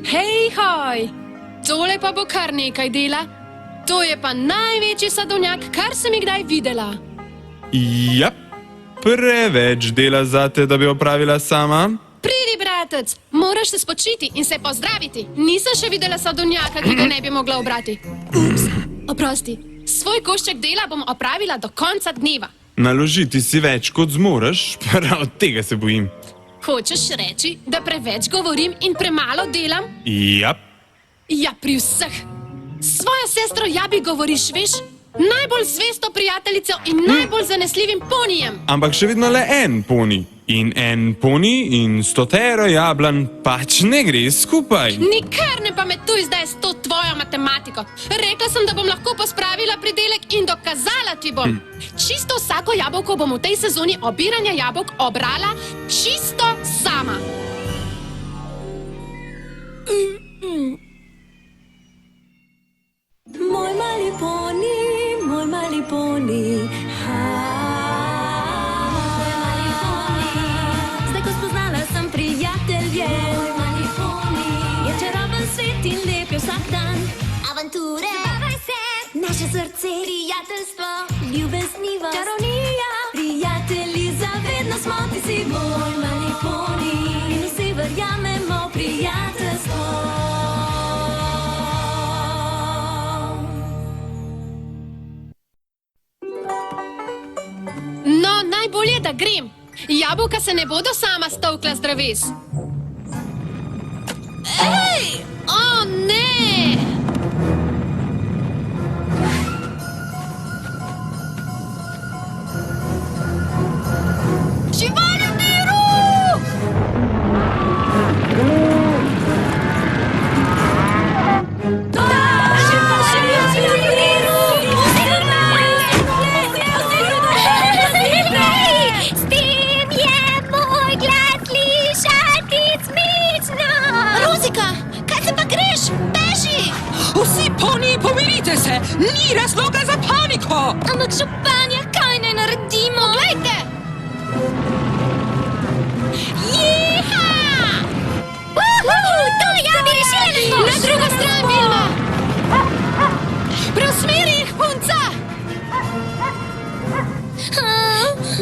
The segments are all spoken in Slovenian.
Hej, hoj! Tole pa bo kar nekaj dela. To je pa največji sadovnjak, kar sem jih kdaj videla. Ja, preveč dela zate, da bi opravila sama. Pridi, bratec, moraš se spočiti in se pozdraviti. Nisem še videla sadovnjaka, ki ga ne bi mogla obrati. Ups, oprosti. Svoj košček dela bom opravila do konca dneva. Naložiti si več, kot zmoreš, prav tega se bojim. Hočeš reči, da preveč govorim in premalo delam? Ja. Ja, pri vseh. Svojo sestro Jabi govoriš, veš? Najbolj zvesto prijateljico in najbolj zanesljivim ponijem. Ampak še vedno le en poni. In en poni in 100 jablan pač ne gre skupaj. Nikar ne pametuj zdaj s to tvojo matematiko. Rekla sem, da bom lahko pospravila pridelek in dokazala ti bom. Čisto vsako jabolko bom v tej sezoni obiranja jabolk obrala čisto sama. Moj mali poni, moj mali poni. Moj mali poni. Zdaj, ko spoznala sem prijatelje, moj mali poni. Je čaroben svet in lep je vsak dan. Avanture, zabavaj se, naše srce, prijateljstvo, ljubeznivost, čarovnija. Prijatelji, zavedno smo, ti si moj mali poni. In vsi verjamemo v prijateljstvo. No, najbolje, da grem. Jabolka se ne bodo sama stolkla z dreves. Ej! O, ne! Živali v miru! Vsi poniji, pomirite se! Ni razloga za paniko! Ampak, županja, kaj naj naredimo? Poglejte! Jiha! To je Jabi, rešila nas boš! Na drugo stran, Vilma! Preusmeri jih, punca!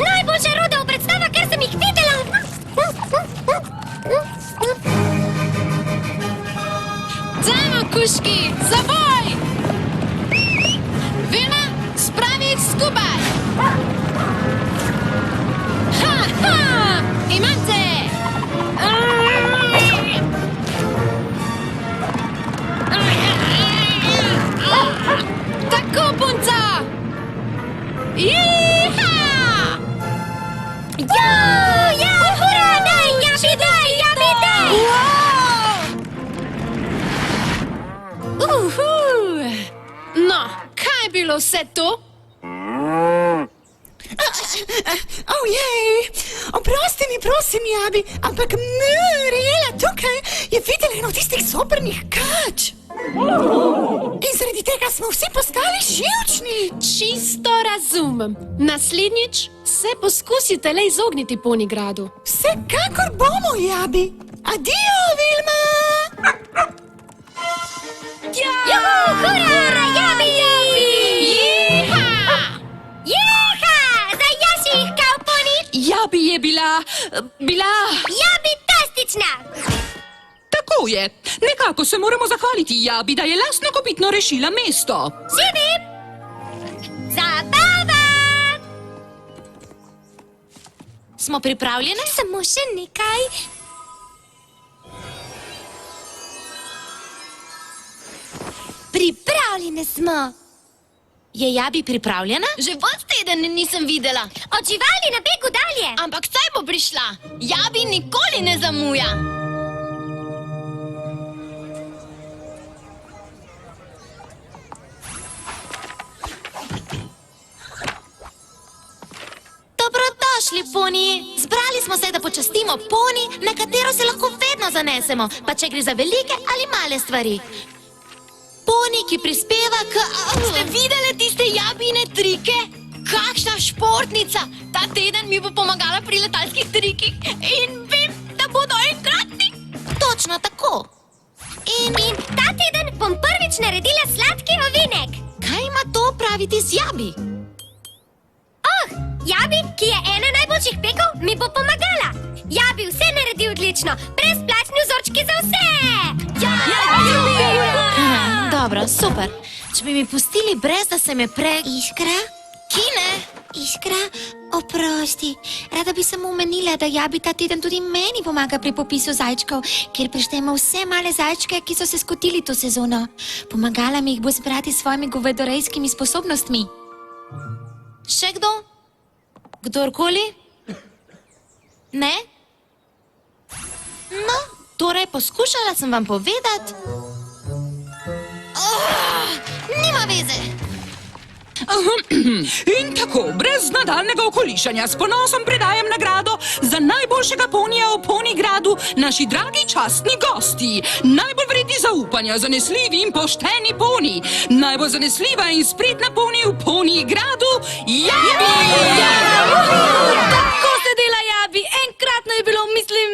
Najboljša rodov predstava, ker sem jih videla! Dajmo, kuški, za boj! Vilma, spravi jih skupaj! Ha, ha! Imam te! Tako, punca! Jiha! Hurra, daj, Jabi, daj! No, kaj je bilo vse to? Ojej, oprosti mi, prosim, Jabi, ampak Rijela tukaj je videla eno tistih soprnih kač. In zaradi tega smo vsi postali živčni. Čisto razumem. Naslednjič se poskusite le izogniti Ponigradu. Vsekakor bomo, Jabi. Adijo, Vilma! Hurra, Jabi! Za Jasih, kao poni! Jabi je bila... Jabi, tastična! Tako je. Nekako se moramo zahvaliti Jabi, da je lastnokopitno rešila mesto. Živim! Zabava! Smo pripravljene? Samo še nekaj. Pripravljene smo. Je Jabi pripravljena? Že ves teden nisem videla, Od živali na begu dalje. ampak saj bo prišla. Jabi nikoli ne zamuja. Dobrodošli, poniji. Zbrali smo se, da počastimo poni, na katero se lahko vedno zanesemo, pa če gre za velike ali male stvari. Poni, ki prispeva k... Ste videli tiste Jabine trike? Kakšna športnica! Ta teden mi bo pomagala pri letalskih trikih in vem, da bodo enkratni. Točno tako. In ta teden bom prvič naredila sladki ovinek. Kaj ima to praviti z Jabi? Oh, Jabi, ki je ena najboljših pekov, mi bo pomagala. Jabi vse naredi odlično, brezplačni vzorčki za vse. Dobro, super. Če bi mi pustili brez, da se me Iskra? Kine? Iskra, oprosti. Rada bi samo omenila, da Jabi ta teden tudi meni pomaga pri popisu zajčkov, kjer preštejemo vse male zajčke, ki so se skotili to sezono. Pomagala mi jih bo zbrati s svojimi govedorejskimi sposobnostmi. Še kdo? Kdorkoli? Ne? No, torej poskušala sem vam povedati. Nima veze. In tako, brez nadaljnega okolišanja, s ponosom predajam nagrado za najboljšega ponija v Ponigradu naši dragi častni gosti. Najbolj vredni zaupanja, zanesljivi in pošteni poni. Najbolj zanesljiva in spretna poni v Ponigradu, Jabi! Tako se dela, Jabi. Enkratno je bilo, mislim...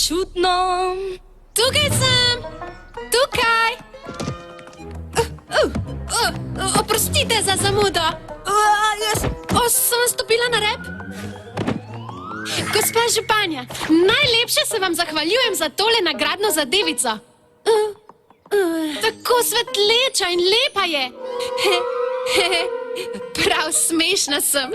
Čudno. Tukaj sem! Tukaj! Oprostite za zamudo. Sem stopila na rep? Gospa županja, najlepše se vam zahvaljujem za tole nagradno zadevico. Tako svetleča in lepa je. Prav smešna sem.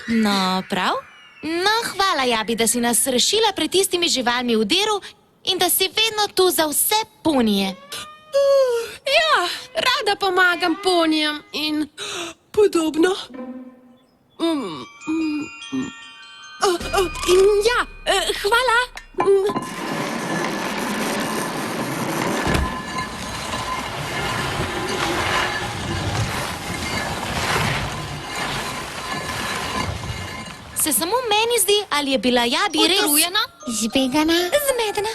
No, prav. No, hvala, Jabi, da si nas rešila pred tistimi živalmi v deru in da si vedno tu za vse ponije. Ja, rada pomagam ponijem in podobno. In ja, hvala. Se samo meni zdi, ali je bila Jabi res... Utrujena? Zbegana? Zmedena?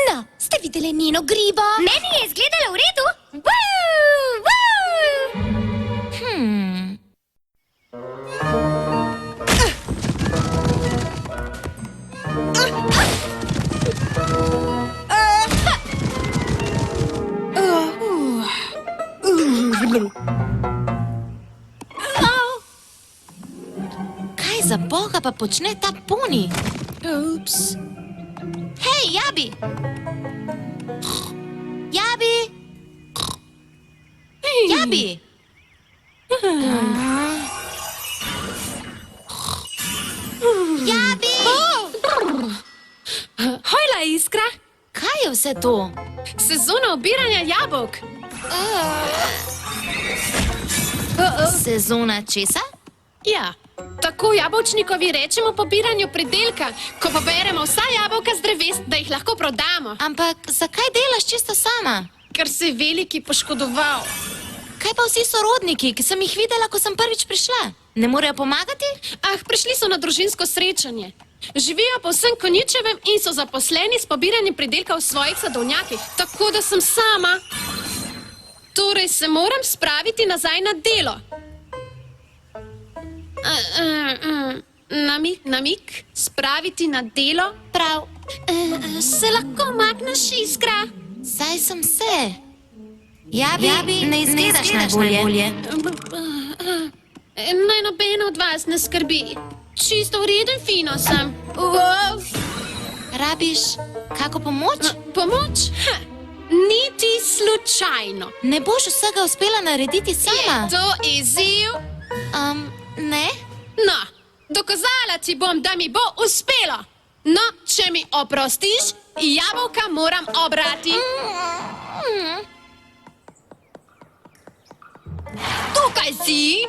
No, ste videli njeno gribo? Meni je izgledalo v redu. Kaj za boga pa počne ta poni? Ups. Hej, Jabi! Jabi! Jabi! Jabi! Hojla, Iskra. Kaj je vse to? Sezona obiranja jabolk. Sezona česa? Ja, tako jabolčnikovi rečemo pobiranju pridelka, ko poberemo vsa jabolka z dreves, da jih lahko prodamo. Ampak zakaj delaš čisto sama? Ker se je veliki poškodoval. Kaj pa vsi sorodniki, ki sem jih videla, ko sem prvič prišla? Ne morejo pomagati? Prišli so na družinsko srečanje. Živijo po vsem Konjičevem in so zaposleni s pobiranjem pridelka v svojih sadovnjakih, tako da sem sama. Torej se moram spraviti nazaj na delo. Namik, spraviti na delo. Prav, Se lahko makneš, Iskra? saj sem se. Jabi, ne izgledaš najbolje. Naj nobena od vas ne skrbi. Čisto v redu in fino sem. Rabiš kako pomoč? Pomoč? Niti slučajno. Ne boš vsega uspela narediti sama. Je to izziv? Ne? No, dokazala ti bom, da mi bo uspelo. No, če mi oprostiš, jabolka moram obrati. Tukaj si.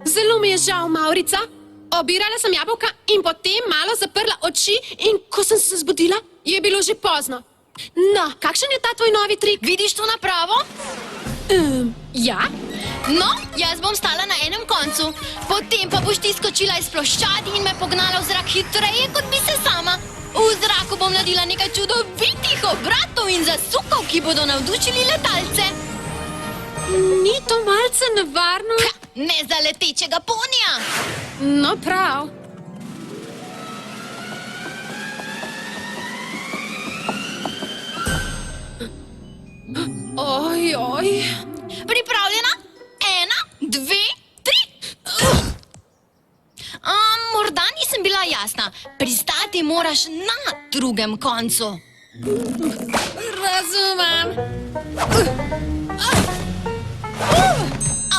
Zelo mi je žal, Maurica. Obirala sem jabolka in potem malo zaprla oči in ko sem se zbudila, je bilo že pozno. No, kakšen je ta tvoj novi trik? Vidiš to napravo? Ja? No, jaz bom stala na enem koncu. Potem pa boš ti skočila iz ploščadi in me pognala v zrak hitreje, kot bi se sama. V zraku bom bom naredila nekaj čudovitih obratov in zasukov, ki bodo navdušili letalce. Ni to malce nevarno? Ne za letečega ponija. No, prav. Oj. Pripravljena? 1, 2, 3. Morda nisem bila jasna. Pristati moraš na drugem koncu. Razumem.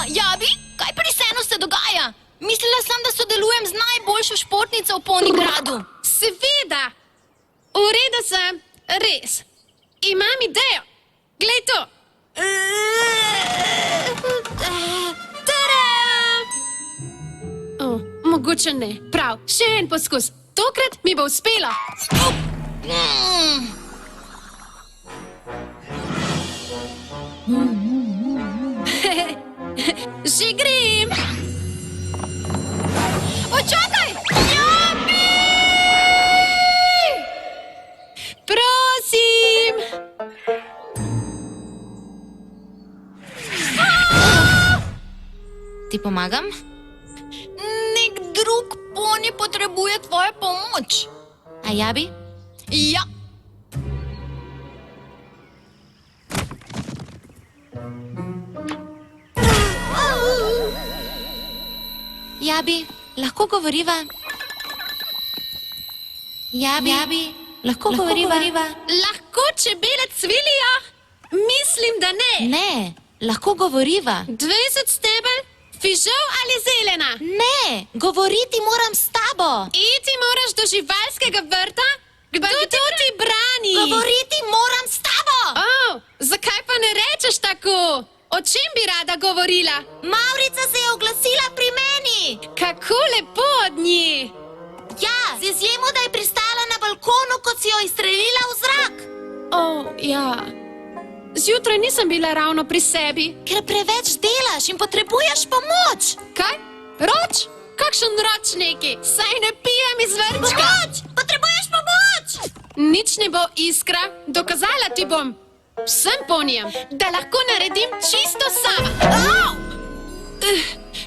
Jabi, kaj pri Senu se dogaja? Mislila sem, da sodelujem z najboljšo športnico v Ponigradu. Seveda. V redu sem. Res. Imam idejo. Glej to. O, mogoče ne. Prav, še en poskus. Tokrat mi bo uspelo. Že grem. Počakaj! Jabi! Prosim. Ti pomagam? Nek drug poni potrebuje tvojo pomoč. A Jabi? Ja. Jabi, lahko govoriva? Jabi, lahko govoriva? Lahko čebele cvilijo? Mislim, da ne. Ne, lahko govoriva. 20 stebel, fižol ali zelena? Ne, govoriti moram s tabo. Iti moraš do živalskega vrta? Kdo ti brani? Govoriti moram s tabo. Zakaj pa ne rečeš tako? O čem bi rada govorila? Mavrica se je oglasila pri meni. Kako lepo od nje. Ja, z izjemo, da je pristala na balkonu, ko si jo izstrelila v zrak. Ja. Zjutraj nisem bila ravno pri sebi. Ker preveč delaš in potrebuješ pomoč. Kaj? Roč? Kakšen roč neki? Saj ne pijem iz vrčka. Pomoč! Potrebuješ pomoč! Nič ne bo, Iskra. Dokazala ti bom. Vsem ponijem, da lahko naredim čisto sama.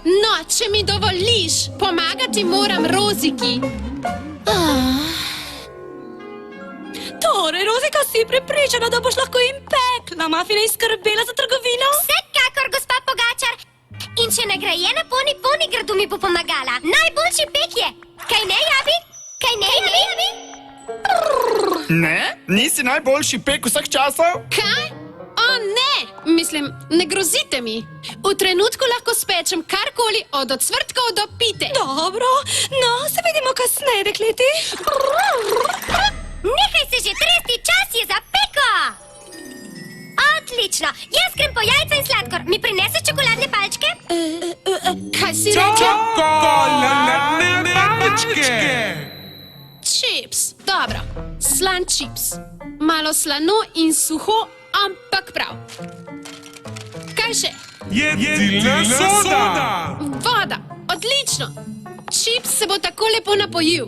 No, če mi dovoliš, pomagati moram Roziki. Torej, Rozika, si prepričana, da boš lahko jim pekla mafine in skrbela za trgovino? Vsekakor, gospa Pogačar. In če nagrajena Ponigradu mi bo pomagala. Najboljši pek je. Kaj ne, Jabi? Kaj ne, Jabi? Ne? Nisi najboljši pek vseh časov? Kaj? O ne! Mislim, ne grozite mi. V trenutku lahko spečem karkoli od ocvrtkov do pite. Dobro, no, se vidimo kasneje, dekleti. Nehaj se že tresti, čas je za peko! Odlično, jaz grem po jajca in sladkor. Mi prineseš čokoladne palčke? Kaj si rekel? Čokoladne palčke! Čips. Dobro, slan čips. Malo slano in suho, ampak prav. Kaj še? Jedilna soda! Voda. Odlično. Čips se bo tako lepo napojil.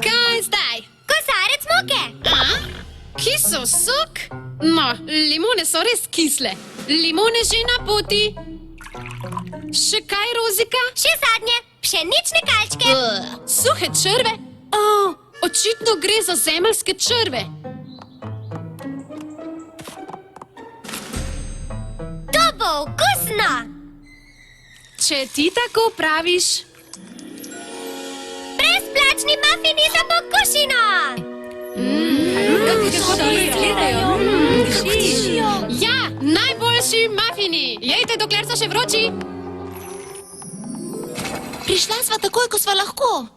Kaj zdaj? Kozarec moke. Kisel sok? No, limone so res kisle. Limone že na poti. Še kaj, Rozika? Še zadnje, pšenične kalčke. Suhe črve? Očitno gre za zemeljske črve. To bo okusno. Če ti tako praviš. Brezplačni mafini za pokušino. Ja, najboljši mafini. Jejte, dokler so še vroči. Prišla sva takoj, ko sva lahko.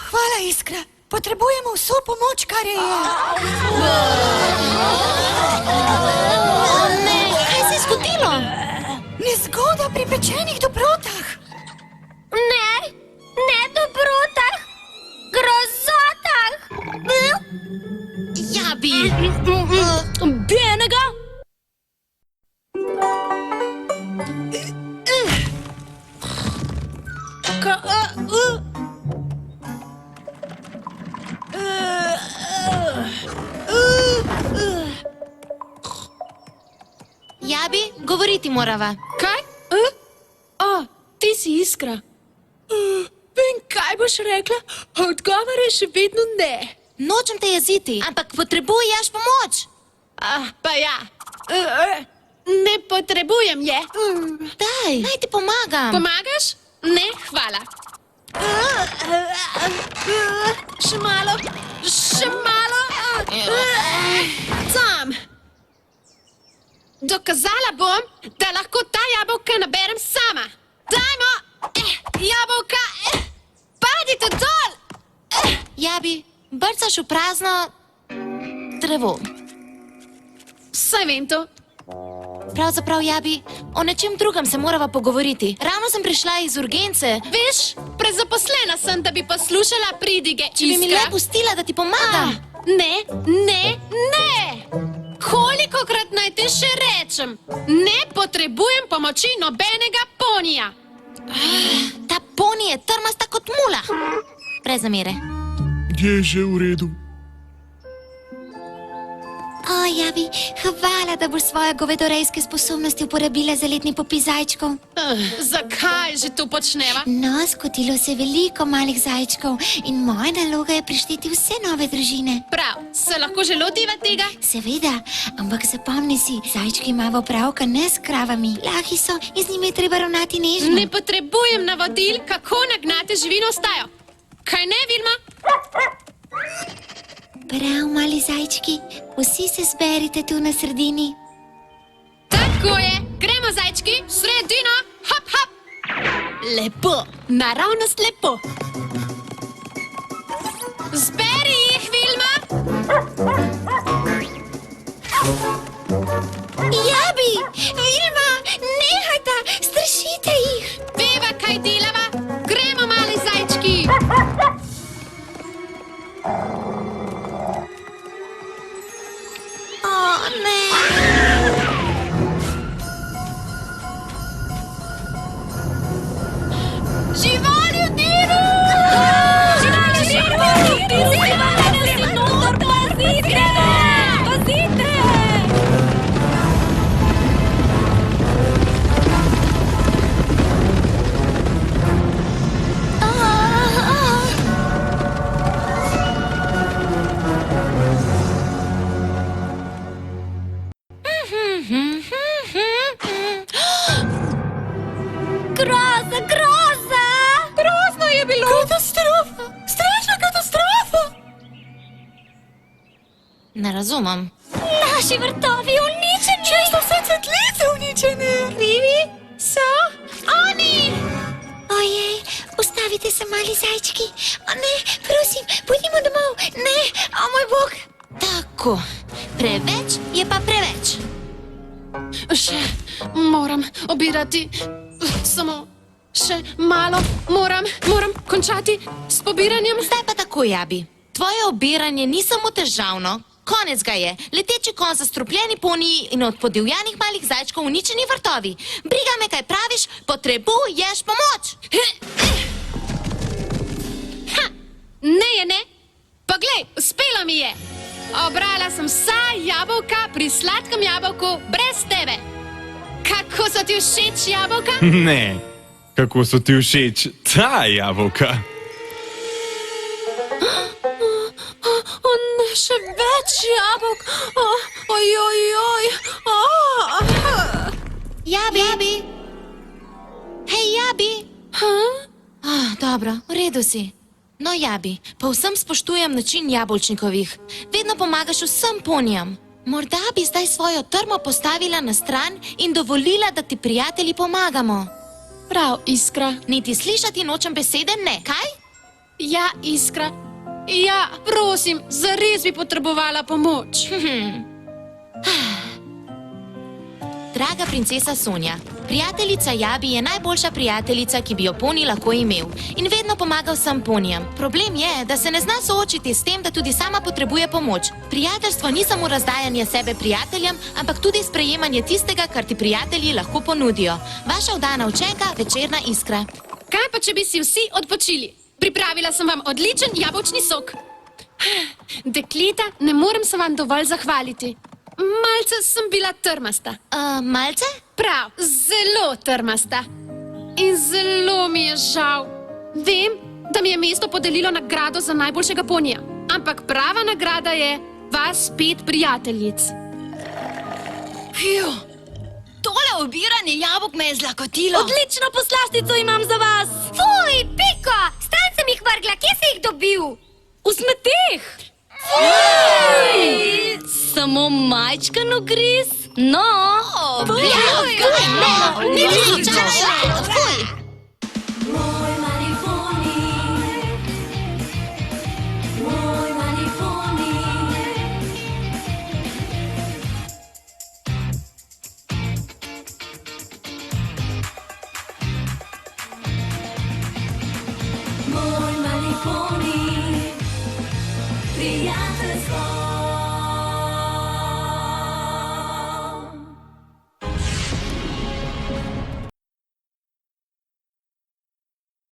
Hvala, Iskra. Potrebujemo vso pomoč, kar je. Kaj se je zgodilo? Nezgoda pri pečenih dobrotah. Ne, ne dobrotah, grozotah. Jabi. Benega? govoriti morava. Kaj? Ti si Iskra. In kaj boš rekla? Odgovor je še vedno ne. Nočem te jeziti, ampak potrebuješ pomoč. Pa ja. Ne potrebujem je. Daj, naj ti pomagam. Pomagaš? Ne, hvala. Še malo. Tam. Dokazala bom, da lahko ta jabolka naberem sama. Dajmo, jabolka, padite dol. Jabi, brcaš v prazno drevo. Saj vem to. Pravzaprav, Jabi, o nečem drugem se morava pogovoriti. Ravno sem prišla iz urgence. Veš, prezaposlena sem, da bi poslušala pridige. Če bi mi le pustila, da ti pomagam. Ne. Kolikokrat naj ti še rečem? Ne potrebujem pomoči nobenega ponija. Ta poni je trmasta kot mula. Brez zamere. Je že v redu. O, Jabi, hvala, da boš svoje govedorejske sposobnosti uporabila za letni popis zajčkov. Zakaj že to počneva? No, skotilo se je veliko malih zajčkov in moja naloga je prišteti vse nove družine. Prav, se lahko že lotiva tega? Seveda, ampak zapomni si, zajčki imajo opravka ne s kravami. Lahi so in z njimi je treba ravnati nežno. Ne potrebujem navodil, kako nagnati živino v stajo. Kaj ne, Vilma? Prav, mali zajčki, vsi se zberite tu na sredini. Tako je, gremo zajčki, v sredino, hop. Lepo, naravnost lepo. Zberi jih, Vilma. Jabi, Vilma, nehajta, strašite jih. Veva, kaj delava, gremo, mali zajčki. O, ne. Živali v divu! Groza! Grozno je bilo. Katastrofa! Strašna katastrofa! Ne razumem. Naši vrtovi uničeni! Čisto vse cvetlice uničene! Krivi so oni! Ojej, ustavite se, mali zajčki. O ne, prosim, pojdimo domov. Ne, o moj bog. Tako, preveč je pa preveč. Še moram obirati, samo še malo moram končati s pobiranjem. Zdaj pa tako, Jabi. Tvoje obiranje ni samo težavno, konec ga je. Leteči konj, zastrupljeni poniji in od podivjanih malih zajčkov uničeni vrtovi. Briga me, kaj praviš, potrebuješ pomoč. Ne je ne. Poglej, uspelo mi je. Obrala sem vsa jabolka pri sladkem jabolku brez tebe. Kako so ti všeč jabolka? Ne, kako so ti všeč ta jabolka? O ne, še več jabolk. Ojojoj. Jabi. Hej, Jabi. Dobro, v redu si. No, Jabi, povsem spoštujem način jabolčnikovih. Vedno pomagaš vsem ponijam. Morda bi zdaj svojo trmo postavila na stran in dovolila, da ti prijatelji pomagamo. Prav, Iskra. Niti slišati nočem besede ne, kaj? Ja, Iskra. Ja, prosim, zares bi potrebovala pomoč. Draga princesa Sonja, prijateljica Jabi je najboljša prijateljica, ki bi jo poni lahko imel. In vedno pomaga vsem ponijam. Problem je, da se ne zna soočiti s tem, da tudi sama potrebuje pomoč. Prijateljstvo ni samo razdajanje sebe prijateljem, ampak tudi sprejemanje tistega, kar ti prijatelji lahko ponudijo. Vaša vdana učenka, Večerna Iskra. Kaj pa, če bi si vsi odpočili? Pripravila sem vam odličen jabolčni sok. Dekleta, ne morem se vam dovolj zahvaliti. malce sem bila trmasta. Malce? Prav, zelo trmasta. In zelo mi je žal. Vem, da mi je mesto podelilo nagrado za najboljšega ponija, ampak prava nagrada je vas 5 prijateljic. Pju, tole obiranje jabolk me je zlakotilo. Odlično poslastico imam za vas. Fuj, Piko, stran sem jih vrgla, kje si jih dobil? V smeteh. Samo majčkan ugriz. No, Moj mali poni, moj mali poni. Moj mali poni, prijateljstvo.